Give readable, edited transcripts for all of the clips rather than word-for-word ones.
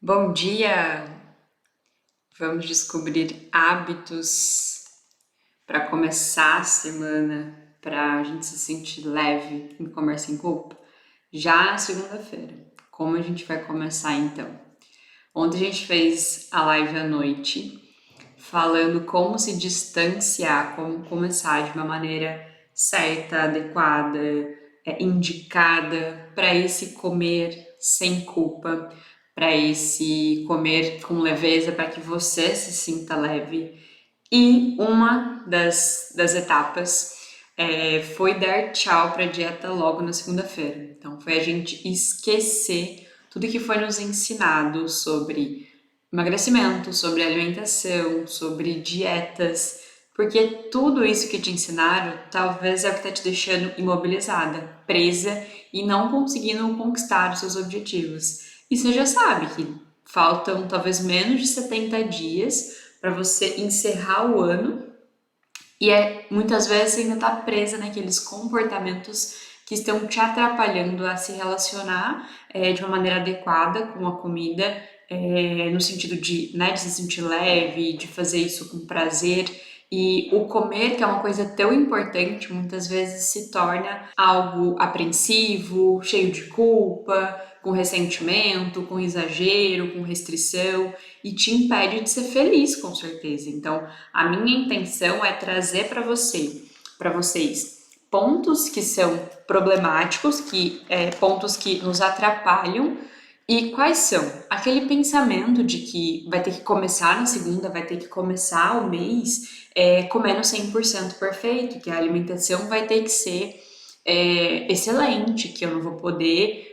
Bom dia! Vamos descobrir hábitos para começar a semana, para a gente se sentir leve e comer sem culpa? Já na segunda-feira. Como a gente vai começar então? Ontem a gente fez a live à noite, falando como se distanciar, como começar de uma maneira certa, adequada, indicada para esse comer sem culpa, para esse comer com leveza, para que você se sinta leve. E uma das etapas foi dar tchau para a dieta logo na segunda-feira. Então, foi a gente esquecer tudo que foi nos ensinado sobre emagrecimento, sobre alimentação, sobre dietas, porque tudo isso que te ensinaram talvez é o que está te deixando imobilizada, presa e não conseguindo conquistar os seus objetivos. E você já sabe que faltam talvez menos de 70 dias para você encerrar o ano e muitas vezes você ainda está presa naqueles comportamentos que estão te atrapalhando a se relacionar de uma maneira adequada com a comida, no sentido de se sentir leve, de fazer isso com prazer. E o comer, que é uma coisa tão importante, muitas vezes se torna algo apreensivo, cheio de culpa, com ressentimento, com exagero, com restrição e te impede de ser feliz, com certeza. Então, a minha intenção é trazer para vocês, pontos que são problemáticos, pontos que nos atrapalham. E quais são? Aquele pensamento de que vai ter que começar na segunda, vai ter que começar o mês comendo 100% perfeito, que a alimentação vai ter que ser excelente, que eu não vou poder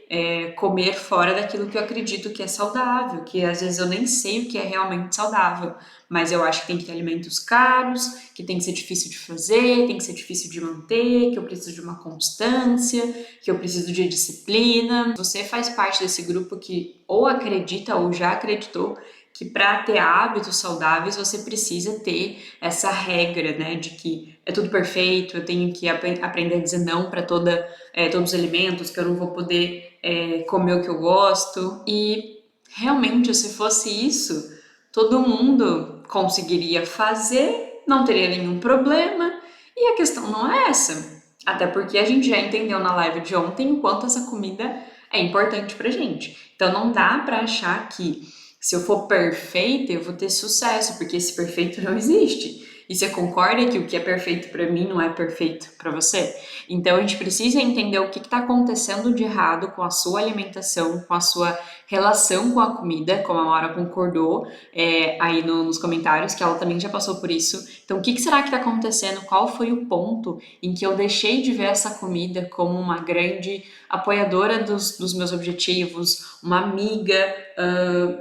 comer fora daquilo que eu acredito que é saudável, que às vezes eu nem sei o que é realmente saudável, mas eu acho que tem que ter alimentos caros, que tem que ser difícil de fazer, tem que ser difícil de manter, que eu preciso de uma constância, que eu preciso de disciplina. Você faz parte desse grupo que ou acredita ou já acreditou que para ter hábitos saudáveis você precisa ter essa regra, né, de que é tudo perfeito, eu tenho que aprender a dizer não para todos os alimentos, que eu não vou poder comer o que eu gosto. E realmente, se fosse isso, todo mundo conseguiria fazer, não teria nenhum problema. E a questão não é essa. Até porque a gente já entendeu na live de ontem o quanto essa comida é importante pra gente. Então não dá pra achar que se eu for perfeita eu vou ter sucesso, porque esse perfeito não existe. E você concorda que o que é perfeito para mim não é perfeito para você? Então a gente precisa entender o que está acontecendo de errado com a sua alimentação, com a sua relação com a comida, como a Maura concordou aí nos comentários, que ela também já passou por isso. Então, o que será que está acontecendo? Qual foi o ponto em que eu deixei de ver essa comida como uma grande apoiadora dos meus objetivos, uma amiga,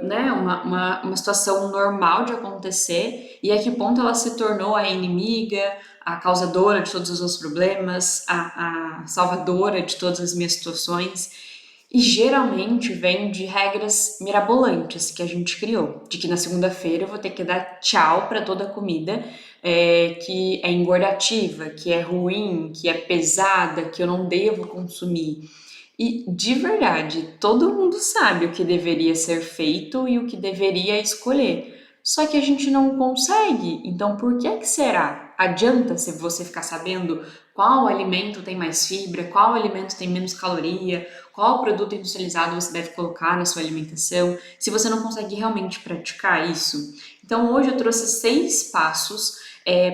né, uma situação normal de acontecer, e a que ponto ela se tornou a inimiga, a causadora de todos os meus problemas, a salvadora de todas as minhas situações. E geralmente vem de regras mirabolantes que a gente criou, de que na segunda-feira eu vou ter que dar tchau para toda a comida que é engordativa, que é ruim, que é pesada, que eu não devo consumir. E de verdade, todo mundo sabe o que deveria ser feito e o que deveria escolher. Só que a gente não consegue. Então, por que que será? Adianta se você ficar sabendo qual alimento tem mais fibra, qual alimento tem menos caloria, qual produto industrializado você deve colocar na sua alimentação, se você não consegue realmente praticar isso. Então, hoje eu trouxe 6 passos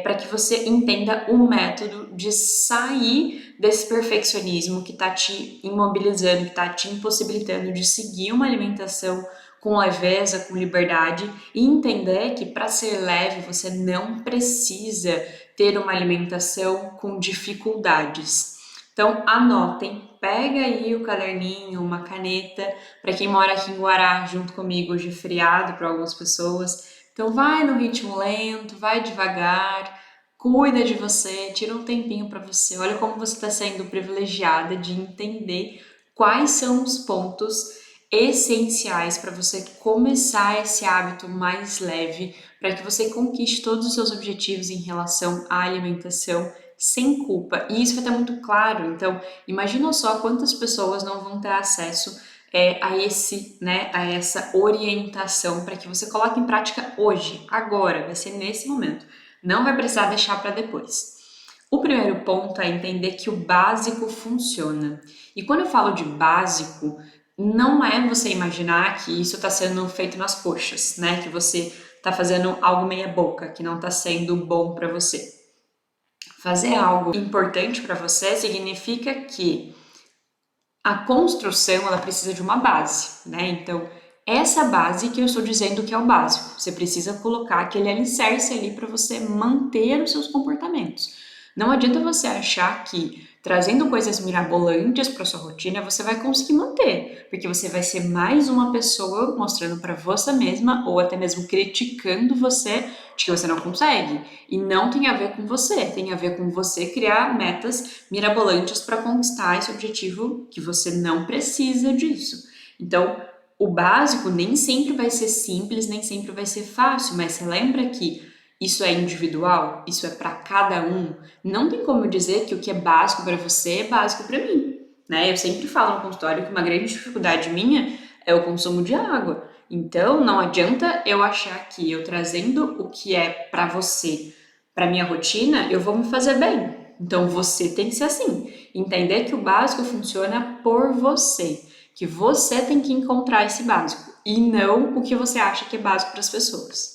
para que você entenda o método de sair desse perfeccionismo que está te imobilizando, que está te impossibilitando de seguir uma alimentação com leveza, com liberdade e entender que para ser leve você não precisa ter uma alimentação com dificuldades. Então anotem, pega aí o caderninho, uma caneta, para quem mora aqui em Guará junto comigo, hoje é feriado para algumas pessoas. Então vai no ritmo lento, vai devagar, cuida de você, tira um tempinho para você. Olha como você está sendo privilegiada de entender quais são os pontos essenciais para você começar esse hábito mais leve, para que você conquiste todos os seus objetivos em relação à alimentação sem culpa. E isso vai estar muito claro. Então, imagina só quantas pessoas não vão ter acesso a essa orientação para que você coloque em prática hoje, agora, vai ser nesse momento. Não vai precisar deixar para depois. O primeiro ponto é entender que o básico funciona. E quando eu falo de básico, não é você imaginar que isso está sendo feito nas coxas, né? Que você está fazendo algo meia boca, que não está sendo bom para você. Fazer algo importante para você significa que a construção ela precisa de uma base, né? Então, essa base que eu estou dizendo que é o básico. Você precisa colocar aquele alicerce ali para você manter os seus comportamentos. Não adianta você achar que trazendo coisas mirabolantes para sua rotina você vai conseguir manter, porque você vai ser mais uma pessoa mostrando para você mesma ou até mesmo criticando você de que você não consegue. E não tem a ver com você, tem a ver com você criar metas mirabolantes para conquistar esse objetivo que você não precisa disso. Então, o básico nem sempre vai ser simples, nem sempre vai ser fácil, mas você lembra que isso é individual, isso é para cada um. Não tem como dizer que o que é básico para você é básico para mim, né? Eu sempre falo no consultório que uma grande dificuldade minha é o consumo de água. Então, não adianta eu achar que eu trazendo o que é para você, para minha rotina, eu vou me fazer bem. Então, você tem que ser assim. Entender que o básico funciona por você, que você tem que encontrar esse básico e não o que você acha que é básico para as pessoas.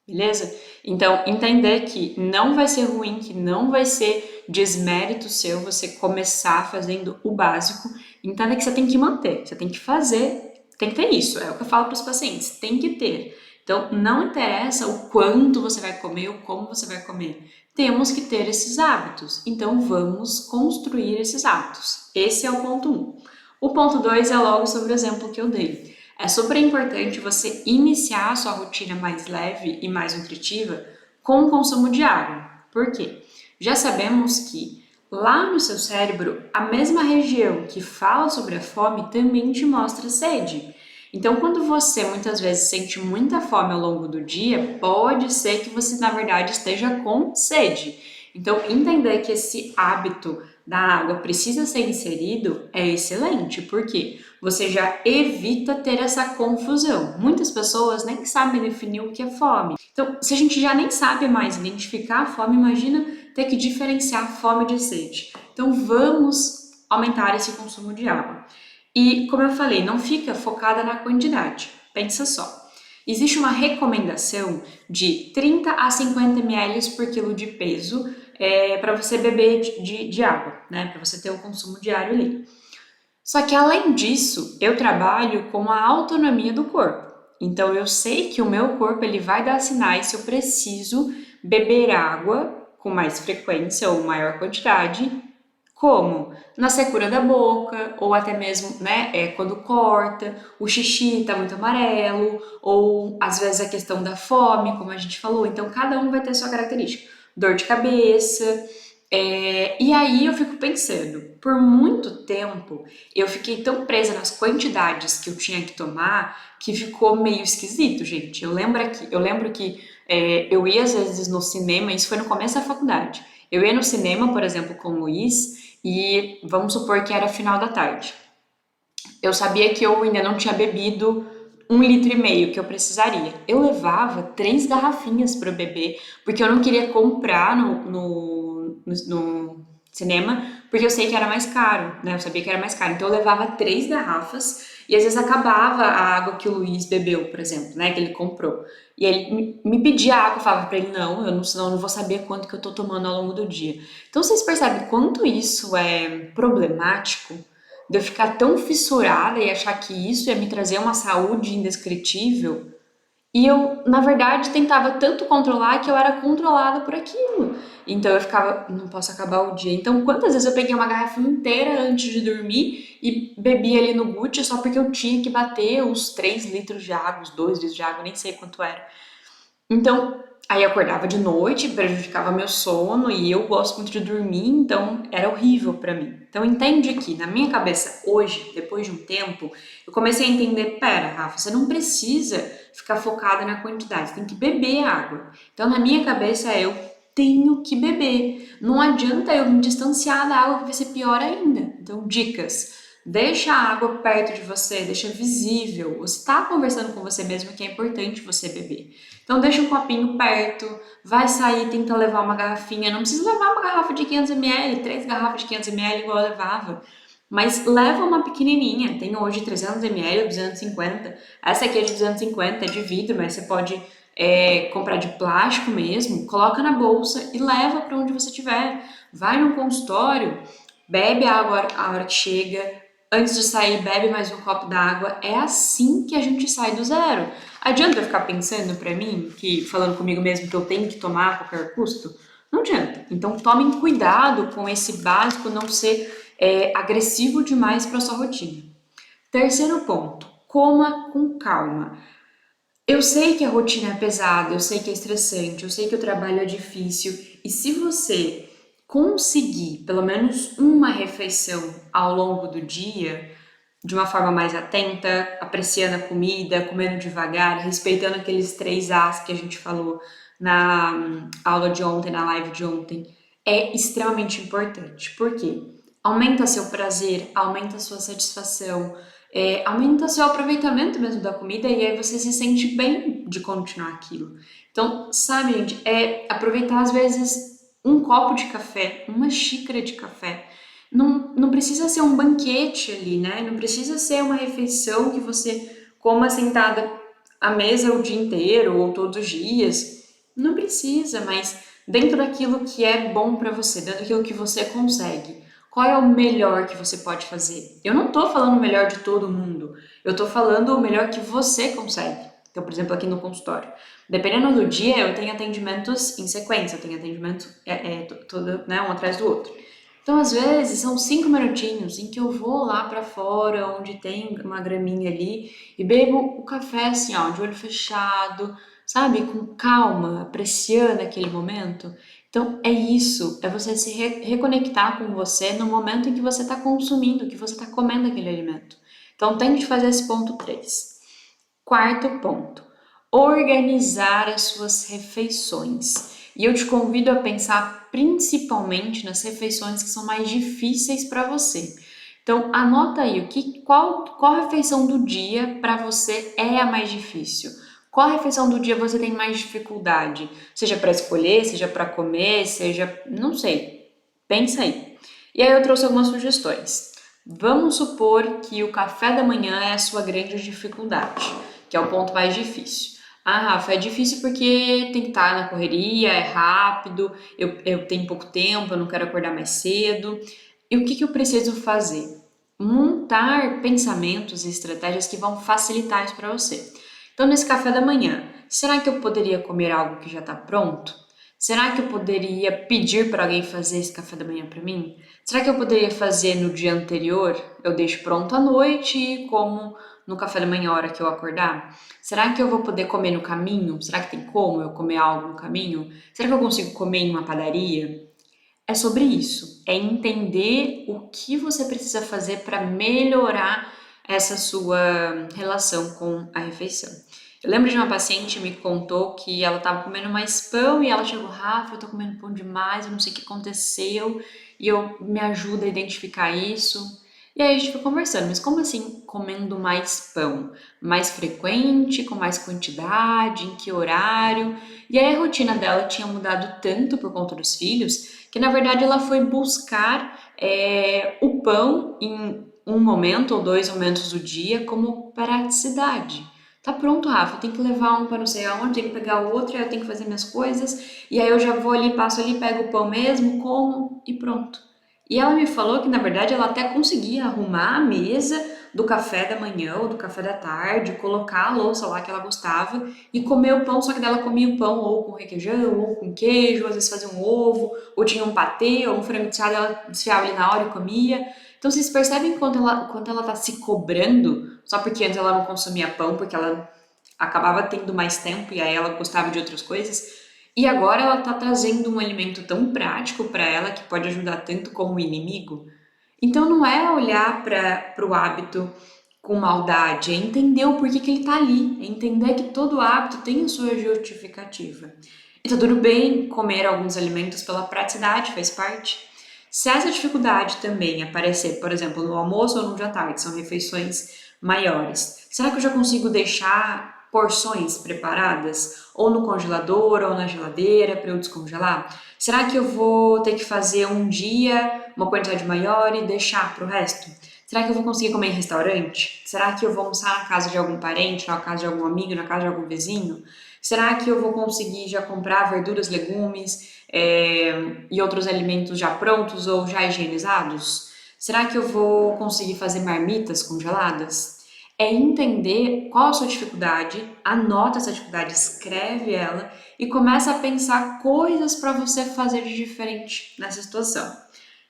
Beleza? Então, entender que não vai ser ruim, que não vai ser desmérito seu você começar fazendo o básico. Entenda que você tem que manter, você tem que fazer, tem que ter isso. É o que eu falo para os pacientes, tem que ter. Então, não interessa o quanto você vai comer ou como você vai comer. Temos que ter esses hábitos. Então, vamos construir esses hábitos. Esse é o ponto 1. O ponto 2 é logo sobre o exemplo que eu dei. É super importante você iniciar a sua rotina mais leve e mais nutritiva com o consumo de água. Por quê? Já sabemos que lá no seu cérebro, a mesma região que fala sobre a fome também te mostra sede. Então, quando você muitas vezes sente muita fome ao longo do dia, pode ser que você, na verdade, esteja com sede. Então, entender que esse hábito da água precisa ser inserido é excelente, porque você já evita ter essa confusão. Muitas pessoas nem sabem definir o que é fome. Então, se a gente já nem sabe mais identificar a fome, imagina ter que diferenciar fome de sede. Então, vamos aumentar esse consumo de água. E, como eu falei, não fica focada na quantidade. Pensa só. Existe uma recomendação de 30 a 50 ml por quilo de peso para você beber de água, né? Para você ter o consumo diário ali. Só que além disso, eu trabalho com a autonomia do corpo. Então eu sei que o meu corpo ele vai dar sinais se eu preciso beber água com mais frequência ou maior quantidade, como na secura da boca, ou até mesmo, né, quando corta, o xixi tá muito amarelo, ou às vezes a questão da fome, como a gente falou. Então cada um vai ter sua característica. Dor de cabeça. E aí eu fico pensando, por muito tempo eu fiquei tão presa nas quantidades que eu tinha que tomar que ficou meio esquisito, gente. Eu lembro que eu ia às vezes no cinema, isso foi no começo da faculdade. Eu ia no cinema, por exemplo, com o Luiz, e vamos supor que era final da tarde. Eu sabia que eu ainda não tinha bebido 1,5 litro que eu precisaria. Eu levava 3 garrafinhas para beber, porque eu não queria comprar no cinema, porque eu sei que era mais caro, né? Eu sabia que era mais caro. Então eu levava 3 garrafas e às vezes acabava a água que o Luiz bebeu, por exemplo, né? Que ele comprou. E ele me pedia água, eu falava pra ele, senão eu não vou saber quanto que eu tô tomando ao longo do dia. Então vocês percebem quanto isso é problemático? De eu ficar tão fissurada e achar que isso ia me trazer uma saúde indescritível. E eu, na verdade, tentava tanto controlar que eu era controlada por aquilo. Então eu ficava, não posso acabar o dia. Então, quantas vezes eu peguei uma garrafa inteira antes de dormir e bebi ali no Gucci só porque eu tinha que bater os 3 litros de água, os 2 litros de água, nem sei quanto era. Então, aí eu acordava de noite, prejudicava meu sono e eu gosto muito de dormir, então era horrível pra mim. Então entende que na minha cabeça hoje, depois de um tempo, eu comecei a entender, pera, Rafa, você não precisa ficar focada na quantidade, você tem que beber água. Então na minha cabeça eu tenho que beber. Não adianta eu me distanciar da água que vai ser pior ainda. Então dicas. Deixa a água perto de você, deixa visível. Você está conversando com você mesmo que é importante você beber. Então deixa um copinho perto, vai sair, tenta levar uma garrafinha. Não precisa levar uma garrafa de 500 ml, 3 garrafas de 500 ml igual eu levava. Mas leva uma pequenininha, tem hoje 300 ml ou 250. Essa aqui é de 250, é de vidro, mas você pode comprar de plástico mesmo. Coloca na bolsa e leva para onde você estiver. Vai no consultório, bebe a água a hora que chega. Antes de sair, bebe mais um copo d'água. É assim que a gente sai do zero. Adianta eu ficar pensando pra mim, falando comigo mesmo que eu tenho que tomar a qualquer custo? Não adianta. Então tomem cuidado com esse básico não ser agressivo demais para sua rotina. Terceiro ponto, coma com calma. Eu sei que a rotina é pesada, eu sei que é estressante, eu sei que o trabalho é difícil, e se você conseguir pelo menos uma refeição ao longo do dia, de uma forma mais atenta, apreciando a comida, comendo devagar, respeitando aqueles 3 As que a gente falou na aula de ontem, na live de ontem, é extremamente importante. Por quê? Aumenta seu prazer, aumenta sua satisfação, aumenta seu aproveitamento mesmo da comida e aí você se sente bem de continuar aquilo. Então, sabe, gente, aproveitar às vezes um copo de café, uma xícara de café. Não precisa ser um banquete ali, né? Não precisa ser uma refeição que você coma sentada à mesa o dia inteiro ou todos os dias. Não precisa, mas dentro daquilo que é bom pra você, dentro daquilo que você consegue. Qual é o melhor que você pode fazer? Eu não tô falando o melhor de todo mundo. Eu tô falando o melhor que você consegue. Então, por exemplo, aqui no consultório. Dependendo do dia, eu tenho atendimentos em sequência, eu tenho atendimentos todo, né, um atrás do outro. Então, às vezes, são 5 minutinhos em que eu vou lá pra fora, onde tem uma graminha ali, e bebo o café assim, ó, de olho fechado, sabe? Com calma, apreciando aquele momento. Então, é isso, é você se reconectar com você no momento em que você está consumindo, que você está comendo aquele alimento. Então, tente fazer esse ponto 3. Quarto ponto, organizar as suas refeições. E eu te convido a pensar principalmente nas refeições que são mais difíceis para você. Então, anota aí qual refeição do dia para você é a mais difícil. Qual refeição do dia você tem mais dificuldade? Seja para escolher, seja para comer, seja, não sei. Pensa aí. E aí eu trouxe algumas sugestões. Vamos supor que o café da manhã é a sua grande dificuldade, que é o ponto mais difícil. Ah, Rafa, é difícil porque tem que estar na correria, é rápido, eu tenho pouco tempo, eu não quero acordar mais cedo. E o que eu preciso fazer? Montar pensamentos e estratégias que vão facilitar isso para você. Então, nesse café da manhã, será que eu poderia comer algo que já está pronto? Será que eu poderia pedir para alguém fazer esse café da manhã para mim? Será que eu poderia fazer no dia anterior? Eu deixo pronto à noite e como no café da manhã a hora que eu acordar? Será que eu vou poder comer no caminho? Será que tem como eu comer algo no caminho? Será que eu consigo comer em uma padaria? É sobre isso, é entender o que você precisa fazer para melhorar essa sua relação com a refeição. Eu lembro de uma paciente que me contou que ela estava comendo mais pão e ela chegou, Rafa, eu tô comendo pão demais, eu não sei o que aconteceu, e eu me ajuda a identificar isso. E aí a gente foi conversando, mas como assim comendo mais pão? Mais frequente, com mais quantidade, em que horário? E aí a rotina dela tinha mudado tanto por conta dos filhos que na verdade ela foi buscar o pão em um momento ou 2 momentos do dia como praticidade. Tá pronto, Rafa, eu tenho que levar um para não sei aonde, tenho que pegar o outro, aí eu tenho que fazer minhas coisas, e aí eu já vou ali, passo ali, pego o pão mesmo, como e pronto. E ela me falou que na verdade ela até conseguia arrumar a mesa do café da manhã ou do café da tarde, colocar a louça lá que ela gostava e comer o pão, só que dela comia o pão ou com requeijão, ou com queijo, às vezes fazia um ovo, ou tinha um patê, ou um frango desfiado, ela desfiava ali na hora e comia. Então vocês percebem quanto ela tá se cobrando, só porque antes ela não consumia pão, porque ela acabava tendo mais tempo e aí ela gostava de outras coisas. E agora ela tá trazendo um alimento tão prático para ela que pode ajudar tanto como o inimigo. Então não é olhar para o hábito com maldade, é entender o porquê que ele tá ali, é entender que todo hábito tem a sua justificativa. E tá tudo bem comer alguns alimentos pela praticidade, faz parte. Se essa dificuldade também aparecer, por exemplo, no almoço ou no jantar, que são refeições maiores, será que eu já consigo deixar porções preparadas? Ou no congelador ou na geladeira para eu descongelar? Será que eu vou ter que fazer um dia uma quantidade maior e deixar para o resto? Será que eu vou conseguir comer em restaurante? Será que eu vou almoçar na casa de algum parente, na casa de algum amigo, na casa de algum vizinho? Será que eu vou conseguir já comprar verduras, legumes e outros alimentos já prontos ou já higienizados? Será que eu vou conseguir fazer marmitas congeladas? É entender qual a sua dificuldade, anota essa dificuldade, escreve ela e começa a pensar coisas para você fazer de diferente nessa situação.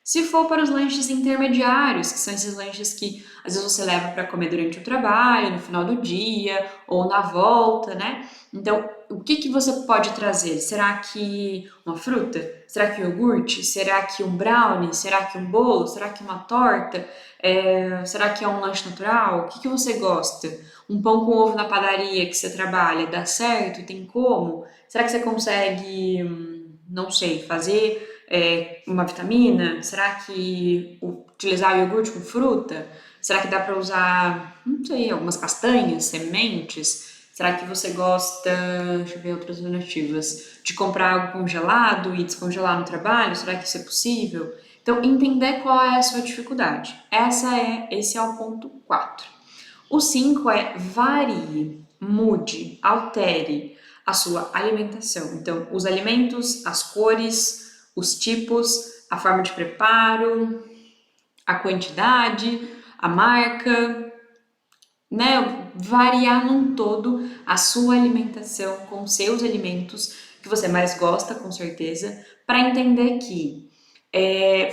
Se for para os lanches intermediários, que são esses lanches que às vezes você leva para comer durante o trabalho, no final do dia ou na volta, né? Então, o que que você pode trazer? Será que uma fruta? Será que um iogurte? Será que um brownie? Será que um bolo? Será que uma torta? Será que é um lanche natural? O que que você gosta? Um pão com ovo na padaria que você trabalha, dá certo? Tem como? Será que você consegue, não sei, fazer uma vitamina? Será que utilizar iogurte com fruta? Será que dá para usar, não sei, algumas castanhas, sementes? Será que você gosta, deixa eu ver outras alternativas, de comprar algo congelado e descongelar no trabalho? Será que isso é possível? Então, entender qual é a sua dificuldade. Esse é o ponto 4. O 5 é varie, mude, altere a sua alimentação. Então, os alimentos, as cores, os tipos, a forma de preparo, a quantidade, a marca, né? Variar num todo a sua alimentação com seus alimentos que você mais gosta, com certeza, para entender que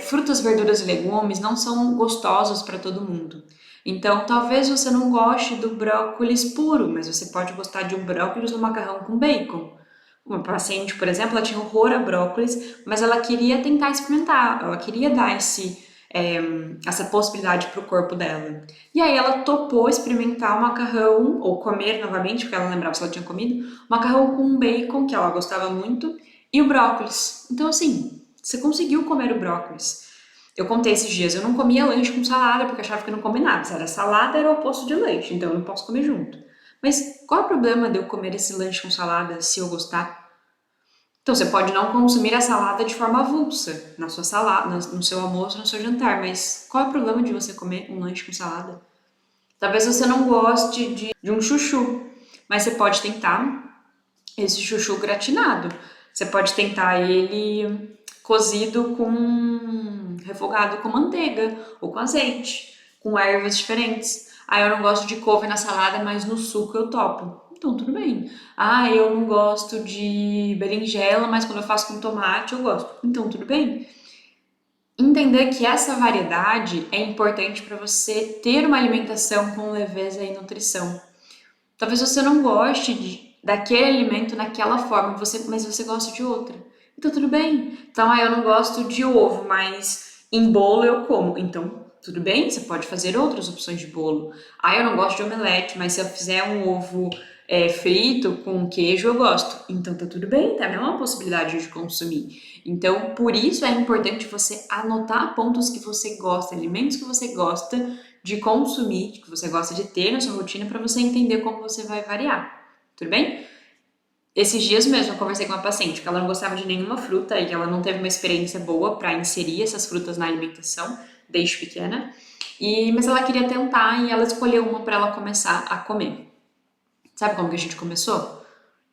frutas, verduras e legumes não são gostosos para todo mundo. Então, talvez você não goste do brócolis puro, mas você pode gostar de um brócolis no macarrão com bacon. Uma paciente, por exemplo, ela tinha horror a brócolis, mas ela queria tentar experimentar, ela queria dar essa possibilidade para o corpo dela. E aí ela topou experimentar o macarrão, ou comer novamente, porque ela não lembrava se ela tinha comido, macarrão com bacon, que ela gostava muito, e o brócolis. Então, assim, você conseguiu comer o brócolis. Eu contei esses dias, eu não comia lanche com salada, porque achava que não combinava. Se era salada, era o oposto de lanche, então eu não posso comer junto. Mas qual é o problema de eu comer esse lanche com salada se eu gostar? Então você pode não consumir a salada de forma avulsa na sua salada, no seu almoço, no seu jantar, mas qual é o problema de você comer um lanche com salada? Talvez você não goste de um chuchu, mas você pode tentar esse chuchu gratinado. Você pode tentar ele cozido com refogado com manteiga ou com azeite, com ervas diferentes. Ah, eu não gosto de couve na salada, mas no suco eu topo. Então, tudo bem. Ah, eu não gosto de berinjela, mas quando eu faço com tomate eu gosto. Então, tudo bem. Entender que essa variedade é importante para você ter uma alimentação com leveza e nutrição. Talvez você não goste daquele alimento naquela forma, mas você gosta de outra. Então tudo bem. Então, eu não gosto de ovo, mas em bolo eu como. Então, tudo bem, você pode fazer outras opções de bolo. Ah, eu não gosto de omelete, mas se eu fizer um ovo frito com queijo, eu gosto. Então tá tudo bem, também é uma possibilidade de consumir. Então, por isso é importante você anotar pontos que você gosta, alimentos que você gosta de consumir, que você gosta de ter na sua rotina para você entender como você vai variar. Tudo bem? Esses dias mesmo eu conversei com uma paciente que ela não gostava de nenhuma fruta e ela não teve uma experiência boa para inserir essas frutas na alimentação desde pequena. Mas ela queria tentar e ela escolheu uma para ela começar a comer. Sabe como que a gente começou?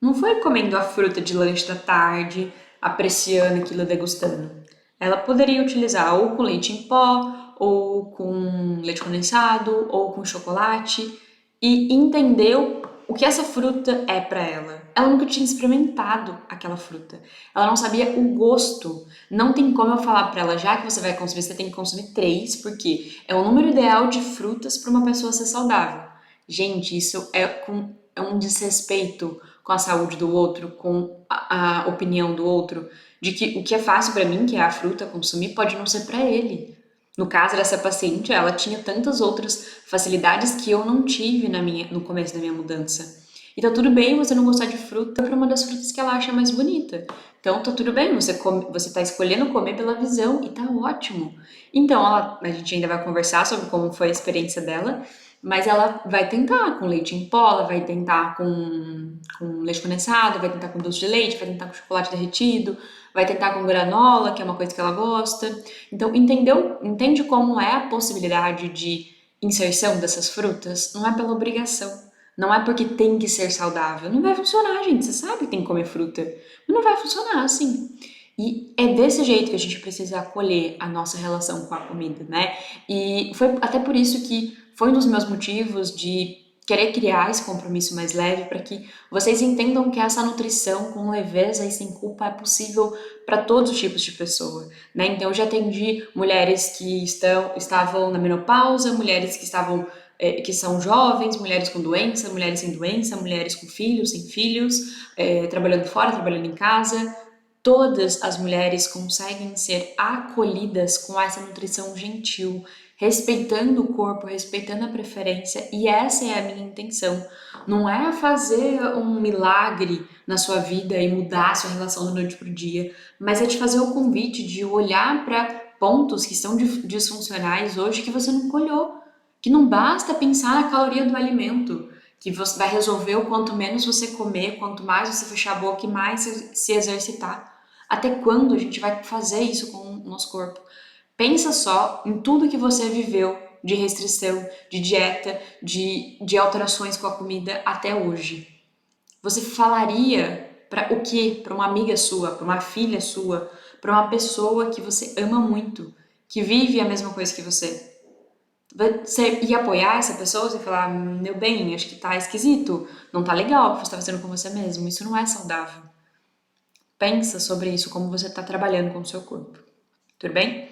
Não foi comendo a fruta de lanche da tarde, apreciando aquilo, degustando. Ela poderia utilizar ou com leite em pó, ou com leite condensado, ou com chocolate, e entender o que essa fruta é para ela. Ela nunca tinha experimentado aquela fruta. Ela não sabia o gosto. Não tem como eu falar para ela, já que você vai consumir, você tem que consumir 3, porque é o número ideal de frutas para uma pessoa ser saudável. Gente, isso é um desrespeito com a saúde do outro, com a opinião do outro, de que o que é fácil para mim, que é a fruta consumir, pode não ser para ele. No caso dessa paciente, ela tinha tantas outras facilidades que eu não tive no começo da minha mudança. E tá tudo bem você não gostar de fruta para uma das frutas que ela acha mais bonita. Então tá tudo bem, você tá escolhendo comer pela visão e tá ótimo. Então a gente ainda vai conversar sobre como foi a experiência dela, mas ela vai tentar com leite em pó, ela vai tentar com leite condensado, vai tentar com doce de leite, vai tentar com chocolate derretido, vai tentar com granola, que é uma coisa que ela gosta. Então, entende como é a possibilidade de inserção dessas frutas? Não é pela obrigação. Não é porque tem que ser saudável. Não vai funcionar, gente. Você sabe que tem que comer fruta. Mas não vai funcionar assim. E é desse jeito que a gente precisa acolher a nossa relação com a comida, né? E foi até por isso que foi um dos meus motivos de querer criar esse compromisso mais leve para que vocês entendam que essa nutrição com leveza e sem culpa é possível para todos os tipos de pessoa, né? Então eu já atendi mulheres que estavam na menopausa, mulheres que estavam que são jovens, mulheres com doença, mulheres sem doença, mulheres com filhos, sem filhos, trabalhando fora, trabalhando em casa. Todas as mulheres conseguem ser acolhidas com essa nutrição gentil, respeitando o corpo, respeitando a preferência, e essa é a minha intenção. Não é fazer um milagre na sua vida e mudar a sua relação da noite pro dia, mas é te fazer o convite de olhar para pontos que estão disfuncionais hoje que você não olhou, que não basta pensar na caloria do alimento, que você vai resolver o quanto menos você comer, quanto mais você fechar a boca e mais se exercitar. Até quando a gente vai fazer isso com o nosso corpo? Pensa só em tudo que você viveu de restrição, de dieta, de alterações com a comida até hoje. Você falaria para o quê? Para uma amiga sua, para uma filha sua, para uma pessoa que você ama muito, que vive a mesma coisa que você? Você ia apoiar essa pessoa? Você falar, meu bem, acho que tá esquisito, não tá legal o que você tá fazendo com você mesmo, isso não é saudável. Pensa sobre isso, como você está trabalhando com o seu corpo. Tudo bem?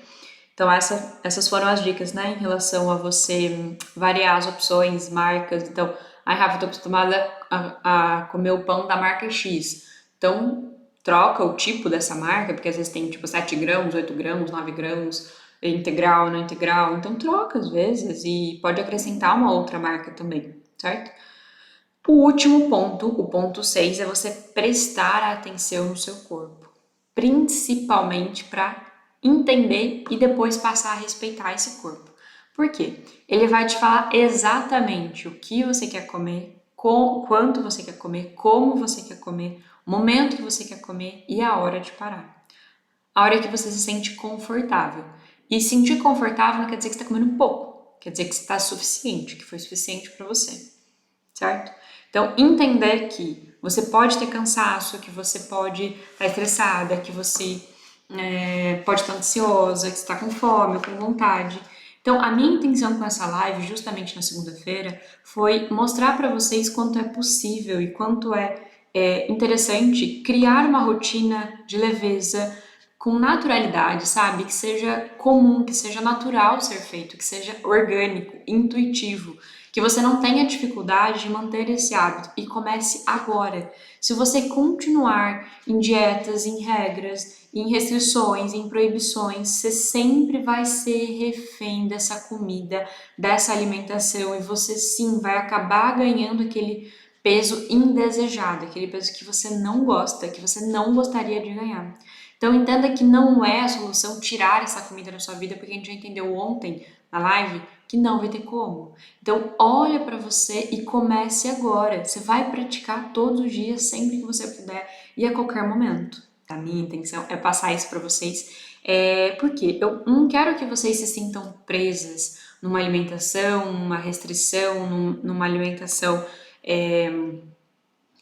Então, essas foram as dicas, né? Em relação a você variar as opções, marcas. Então, ai, Rafa, eu tô acostumada a comer o pão da marca X. Então, troca o tipo dessa marca, porque às vezes tem tipo 7 gramas, 8 gramas, 9 gramas, integral, não integral. Então, troca às vezes e pode acrescentar uma outra marca também, certo? O último ponto, o ponto 6, é você prestar atenção no seu corpo, principalmente para entender e depois passar a respeitar esse corpo. Por quê? Ele vai te falar exatamente o que você quer comer, quanto você quer comer, como você quer comer, o momento que você quer comer e a hora de parar. A hora que você se sente confortável. E sentir confortável não quer dizer que você está comendo pouco, quer dizer que está suficiente, que foi suficiente para você, certo? Então, entender que você pode ter cansaço, que você pode estar estressada, que você pode estar ansiosa, que você está com fome, com vontade. Então, a minha intenção com essa live, justamente na segunda-feira, foi mostrar para vocês quanto é possível e quanto é interessante criar uma rotina de leveza com naturalidade, sabe? Que seja comum, que seja natural ser feito, que seja orgânico, intuitivo, que você não tenha dificuldade de manter esse hábito e comece agora. Se você continuar em dietas, em regras, em restrições, em proibições, você sempre vai ser refém dessa comida, dessa alimentação e você sim vai acabar ganhando aquele peso indesejado, aquele peso que você não gosta, que você não gostaria de ganhar. Então entenda que não é a solução tirar essa comida da sua vida, porque a gente já entendeu ontem na live que não vai ter como. Então olha para você e comece agora. Você vai praticar todos os dias, sempre que você puder e a qualquer momento. A minha intenção é passar isso para vocês, porque eu não quero que vocês se sintam presas numa alimentação, numa restrição, numa alimentação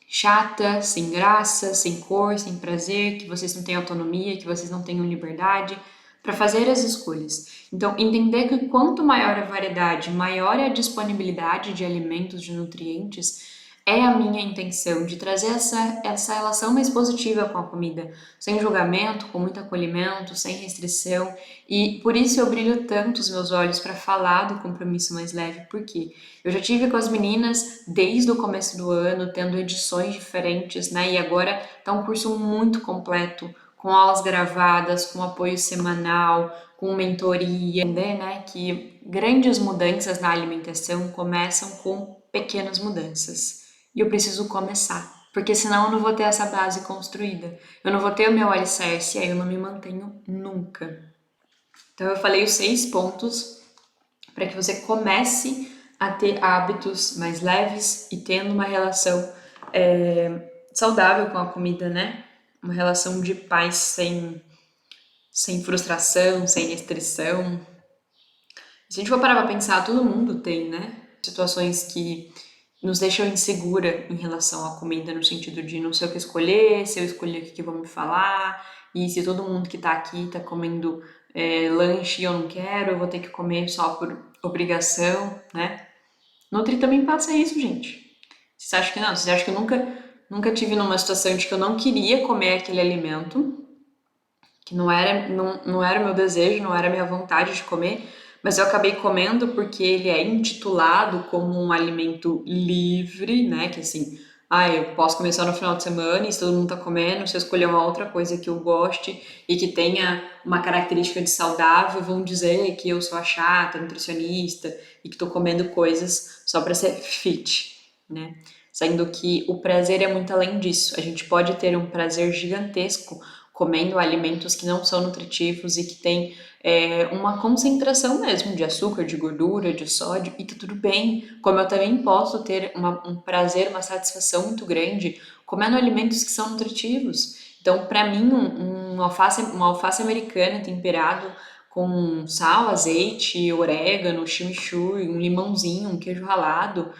chata, sem graça, sem cor, sem prazer, que vocês não têm autonomia, que vocês não tenham liberdade para fazer as escolhas. Então, entender que quanto maior a variedade, maior é a disponibilidade de alimentos, de nutrientes, é a minha intenção de trazer essa relação mais positiva com a comida, sem julgamento, com muito acolhimento, sem restrição. E por isso eu brilho tanto os meus olhos para falar do compromisso mais leve, porque eu já tive com as meninas desde o começo do ano, tendo edições diferentes, né? E agora tá um curso muito completo, com aulas gravadas, com apoio semanal, com mentoria, né? Que grandes mudanças na alimentação começam com pequenas mudanças. e eu preciso começar, porque senão eu não vou ter essa base construída. Eu não vou ter o meu alicerce, e aí eu não me mantenho nunca. Então eu falei os 6 pontos para que você comece a ter hábitos mais leves e tendo uma relação saudável com a comida, né? Uma relação de paz sem frustração, sem restrição. Se a gente for parar pra pensar, todo mundo tem, né? Situações que nos deixam insegura em relação à comida, no sentido de não sei o que escolher, se eu escolher o que vão me falar, e se todo mundo que tá aqui tá comendo lanche e eu não quero, eu vou ter que comer só por obrigação, né? Nutri também passa isso, gente. Vocês acham que não? Vocês acham que eu nunca tive numa situação de que eu não queria comer aquele alimento, que não era o meu desejo, não era a minha vontade de comer, mas eu acabei comendo porque ele é intitulado como um alimento livre, né? Que assim, eu posso comer só no final de semana e se todo mundo tá comendo, se eu escolher uma outra coisa que eu goste e que tenha uma característica de saudável, vão dizer que eu sou a chata, nutricionista e que tô comendo coisas só para ser fit, né? Sendo que o prazer é muito além disso. A gente pode ter um prazer gigantesco comendo alimentos que não são nutritivos e que têm uma concentração mesmo de açúcar, de gordura, de sódio, e tá tudo bem. Como eu também posso ter um prazer, uma satisfação muito grande comendo alimentos que são nutritivos. Então, para mim, uma alface americana temperado com sal, azeite, orégano, chimichurri, um limãozinho, um queijo ralado,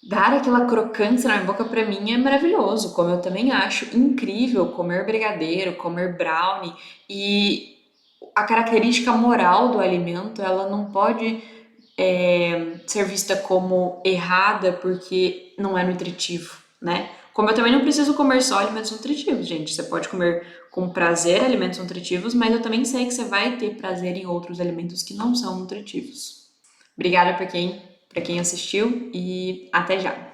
dar aquela crocância na minha boca pra mim é maravilhoso, como eu também acho incrível comer brigadeiro, comer brownie e a característica moral do alimento, ela não pode ser vista como errada porque não é nutritivo, né? Como eu também não preciso comer só alimentos nutritivos, gente. Você pode comer com prazer alimentos nutritivos, mas eu também sei que você vai ter prazer em outros alimentos que não são nutritivos. Obrigada para quem assistiu e até já!